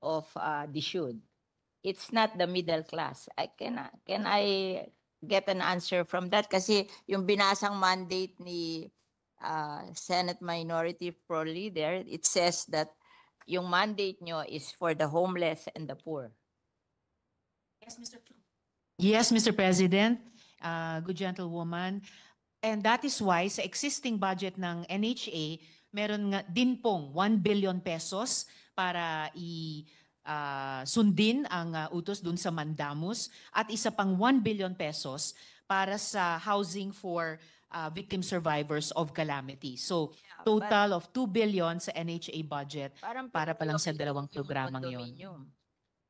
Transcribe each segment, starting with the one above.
of the should. It's not the middle class. Can I get an answer from that? Kasi yung binasang mandate ni Senate Minority Pro Leader, it says that yung mandate nyo is for the homeless and the poor. Yes, Mr. President, good gentlewoman. And that is why sa existing budget ng NHA, meron nga din pong 1 billion pesos para sundin ang utos dun sa Mandamus at isa pang 1 billion pesos para sa housing for victim survivors of calamity. So total of 2 billion sa NHA budget para pa lang sa dalawang programang yon.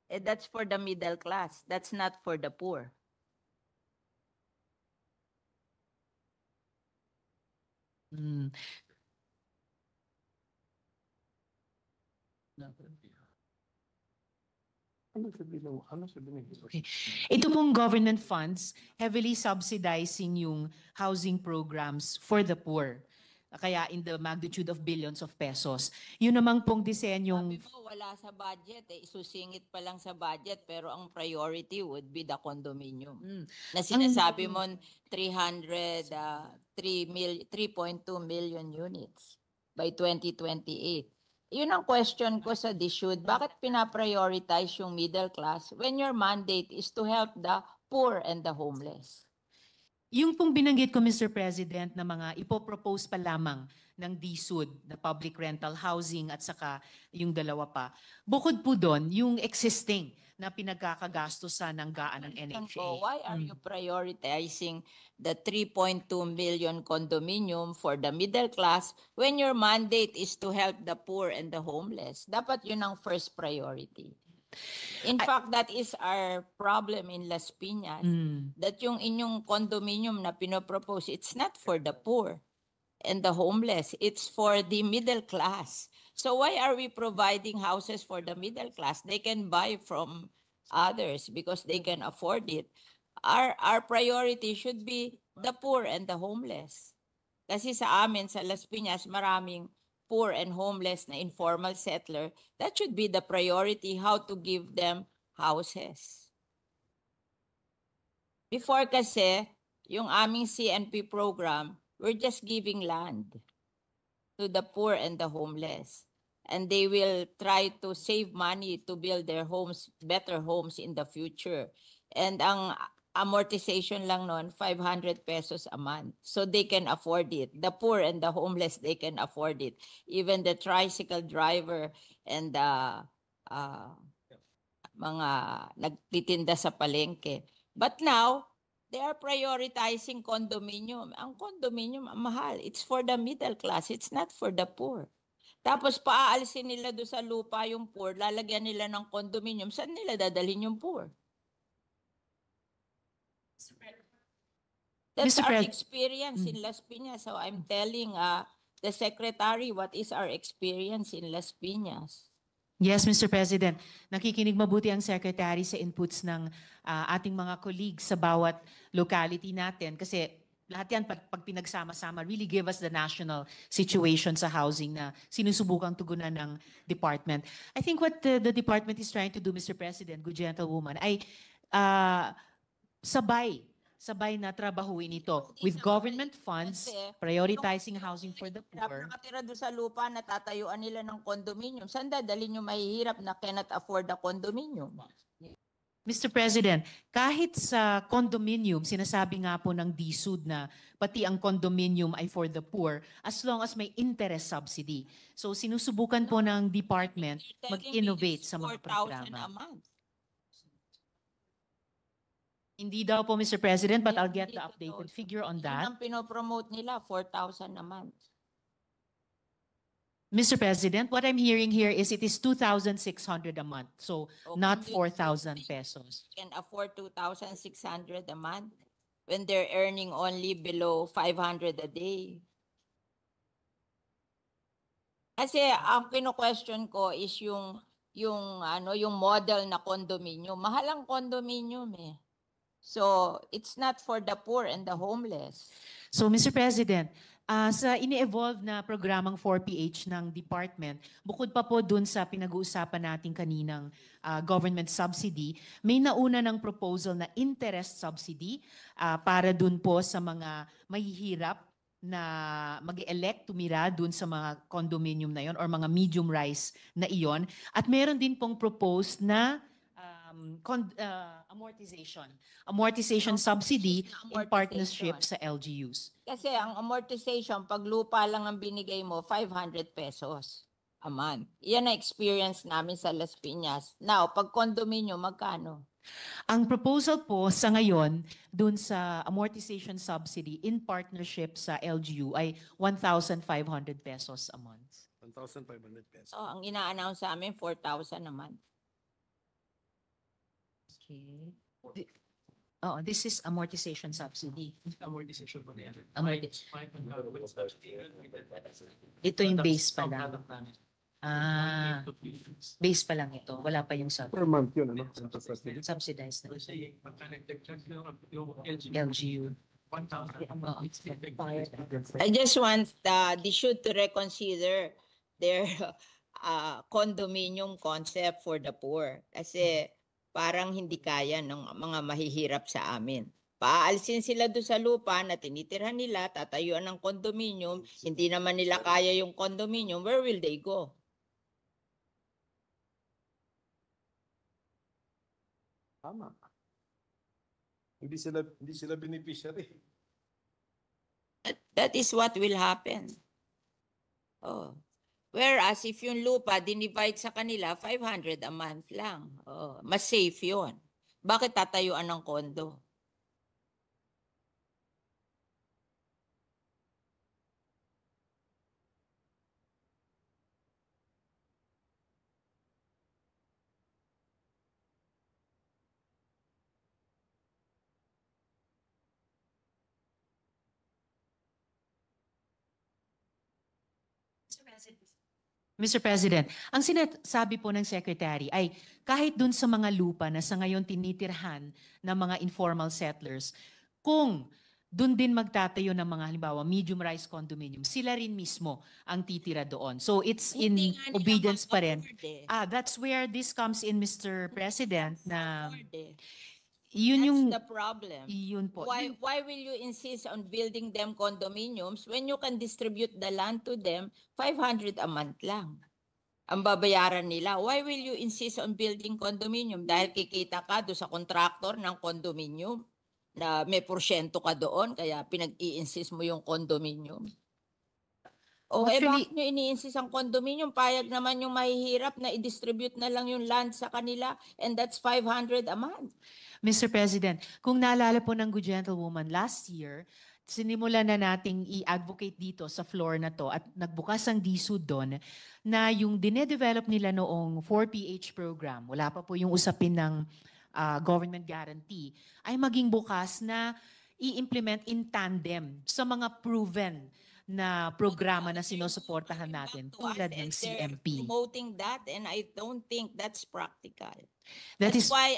That's for the middle class. That's not for the poor. Mm. Okay. Ito pong government funds heavily subsidizing yung housing programs for the poor. Kaya in the magnitude of billions of pesos. Yun namang pong disenyong... Sabi mo, wala sa budget. Isusingit pa lang sa budget pero ang priority would be the condominium. Na sinasabi mo 3.2 million units by 2028. Yun ang question ko sa DSUD. Bakit pinaprioritize yung middle class when your mandate is to help the poor and the homeless? Yung pong binanggit ko, Mr. President, na mga ipopropose pa lamang ng DSUD na public rental housing at saka yung dalawa pa. Bukod po doon, yung existing na pinagkakagastosan ng GAA ng NHA. Why are you prioritizing the 3.2 million condominium for the middle class when your mandate is to help the poor and the homeless? Dapat yun ang first priority. In fact, that is our problem in Las Piñas. That yung inyong condominium na pinopropose, it's not for the poor and the homeless. It's for the middle class. So why are we providing houses for the middle class? They can buy from others because they can afford it. Our priority should be the poor and the homeless. Kasi sa amin, sa Las Piñas, maraming poor and homeless na informal settler. That should be the priority, how to give them houses. Before kasi, yung aming CNP program, we're just giving land to the poor and the homeless. And they will try to save money to build their homes, better homes in the future. And ang amortization lang nun, 500 pesos a month. So they can afford it. The poor and the homeless, they can afford it. Even the tricycle driver and the mga nagtitinda sa palengke. But now, they are prioritizing condominium. Ang condominium, mahal. It's for the middle class. It's not for the poor. Tapos paaalisin nila doon sa lupa yung poor, lalagyan nila ng condominium. Saan nila dadalhin yung poor? That's our experience in Las Piñas. So I'm telling the secretary what is our experience in Las Piñas. Yes, Mr. President. Nakikinig mabuti ang Secretary sa inputs ng ating mga colleagues sa bawat locality natin kasi lahat yan pag pinagsama-sama really give us the national situation sa housing na sinusubukang tugunan ng department. I think what the department is trying to do, Mr. President, good gentlewoman, ay sabay na trabahuin ito with government funds, prioritizing housing for the poor. Nakatira doon sa lupa, natatayuan nila ng condominium. Saan dadalhin yung mahihirap na cannot afford the condominium? Mr. President, kahit sa condominium, sinasabi nga po ng DSUD na pati ang condominium ay for the poor as long as may interest subsidy. So sinusubukan po ng department mag-innovate sa mga programa. Hindi daw po, Mr. President, but I'll get the updated figure on that. Yun ang pinopromote nila, 4,000 a month. Mr. President, what I'm hearing here is it is 2,600 a month, so not 4,000 pesos. Can afford 2,600 a month when they're earning only below 500 a day. Kasi ang kino-question ko is yung model na condominium. Mahal ang condominium eh. So it's not for the poor and the homeless. So, Mr. President, sa ini-evolve na programang 4PH ng department, bukod pa po dun sa pinag-uusapan natin kaninang government subsidy, may nauna ng proposal na interest subsidy para dun po sa mga mahihirap na mag-elect tumira dun sa mga condominium na yon or mga medium rise na iyon. At meron din pong proposed na amortization subsidy in partnership sa LGUs. Kasi ang amortization, pag lupa lang ang binigay mo, 500 pesos a month. Yan ang experience namin sa Las Piñas. Now, pag condominium, magkano? Ang proposal po sa ngayon dun sa amortization subsidy in partnership sa LGU ay 1,500 pesos a month. 1,500 pesos. So, ang ina-announce sa amin, 4,000 a month. Okay. This is amortization subsidy. Amortization po na yan. Ito yung base pa lang. Base pa lang ito. Wala pa yung Per month yun, ano? subsidized na. LGU. LGU. I just want the should to reconsider their condominium concept for the poor. Kasi parang hindi kaya ng mga mahihirap sa amin. Paalisin sila doon sa lupa na tinitirhan nila, tatayuan ng condominium, hindi naman nila kaya yung condominium, where will they go? Tama. Hindi sila beneficiary. That is what will happen. Oh. Whereas if yung lupa dinivide sa kanila, 500 a month lang. Oh, mas safe yun. Bakit tatayuan ng kondo? Mr. President, ang sinasabi po ng Secretary ay kahit dun sa mga lupa na sa ngayon tinitirhan ng mga informal settlers, kung dun din magtatayo ng mga halimbawa medium-rise condominium, sila rin mismo ang titira doon. So it's Hindi in nga nila obedience pa rin. ma-afford eh. That's where this comes in, Mr. President, na Afford eh. yun yung, That's the problem. yun po. Why will you insist on building them condominiums when you can distribute the land to them 500 a month lang? Ang babayaran nila. Why will you insist on building condominium? Dahil kikita ka do sa contractor ng condominium na may porsyento ka doon kaya pinag-i-insist mo yung condominium. O Actually- bakit nyo ini-insist ang condominium? Payag naman yung mahihirap na i-distribute na lang yung land sa kanila and that's 500 a month. Mr. President, kung naalala po ng good gentlewoman last year, sinimulan na nating i-advocate dito sa floor na to at nagbukas ang DSUD doon na yung dinedevelop nila noong 4PH program, wala pa po yung usapin ng government guarantee, ay maging bukas na i-implement in tandem sa mga proven na programa na sinusuportahan natin tulad ng CMP. Promoting that and I don't think that's practical. That That's is why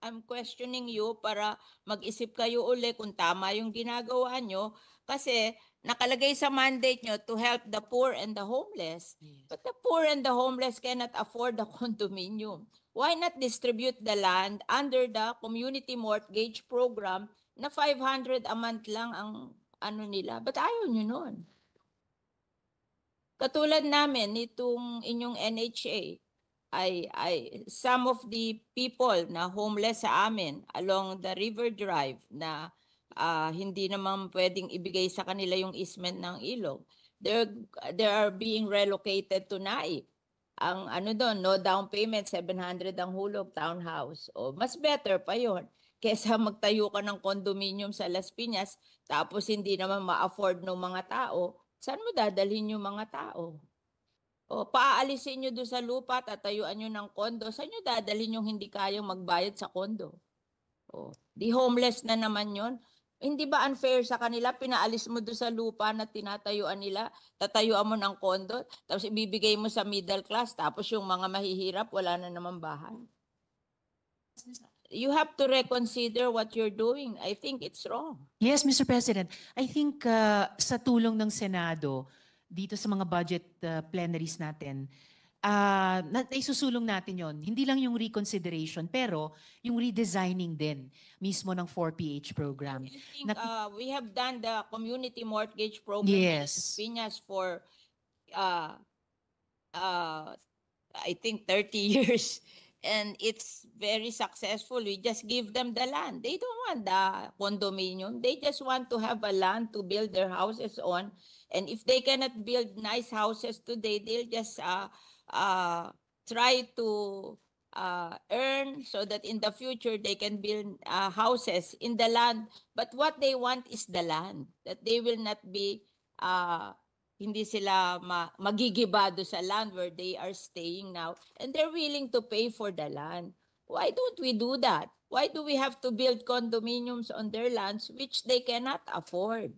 I'm questioning you para mag-isip kayo uli kung tama yung ginagawa nyo kasi nakalagay sa mandate nyo to help the poor and the homeless. But the poor and the homeless cannot afford a condominium. Why not distribute the land under the community mortgage program na 500 a month lang ang ano nila? But ayaw nyo nun. Katulad namin, itong inyong NHA, ay some of the people na homeless sa amin along the River Drive na hindi naman pwedeng ibigay sa kanila yung easement ng ilog. They are being relocated to Naip. Ang ano doon, no down payment, 700 ang hulog, townhouse. O mas better pa yon kesa magtayo ka ng condominium sa Las Piñas tapos hindi naman ma-afford ng mga tao. Saan mo dadalhin yung mga tao? O paaalisin nyo doon sa lupa, tatayuan nyo ng kondo. Saan nyo dadalhin yung hindi kayang magbayad sa kondo? O, di homeless na naman yon. Hindi ba unfair sa kanila? Pinaalis mo doon sa lupa na tinatayuan nila, tatayuan mo ng kondo, tapos ibibigay mo sa middle class, tapos yung mga mahihirap, wala na naman bahay. you have to reconsider what you're doing. I think it's wrong. Yes, Mr. President. I think sa tulong ng Senado, dito sa mga budget plenaries natin, isusulong natin yon. Hindi lang yung reconsideration, pero yung redesigning din mismo ng 4PH program. I think we have done the community mortgage program in Yes. Las Piñas for I think 30 years, and it's very successful. We just give them the land. They don't want the condominium. They just want to have a land to build their houses on. And if they cannot build nice houses today, they'll just try to earn so that in the future they can build houses in the land. But what they want is the land, that they will not be hindi sila magigibado sa land where they are staying now, and they're willing to pay for the land. Why don't we do that? Why do we have to build condominiums on their lands which they cannot afford?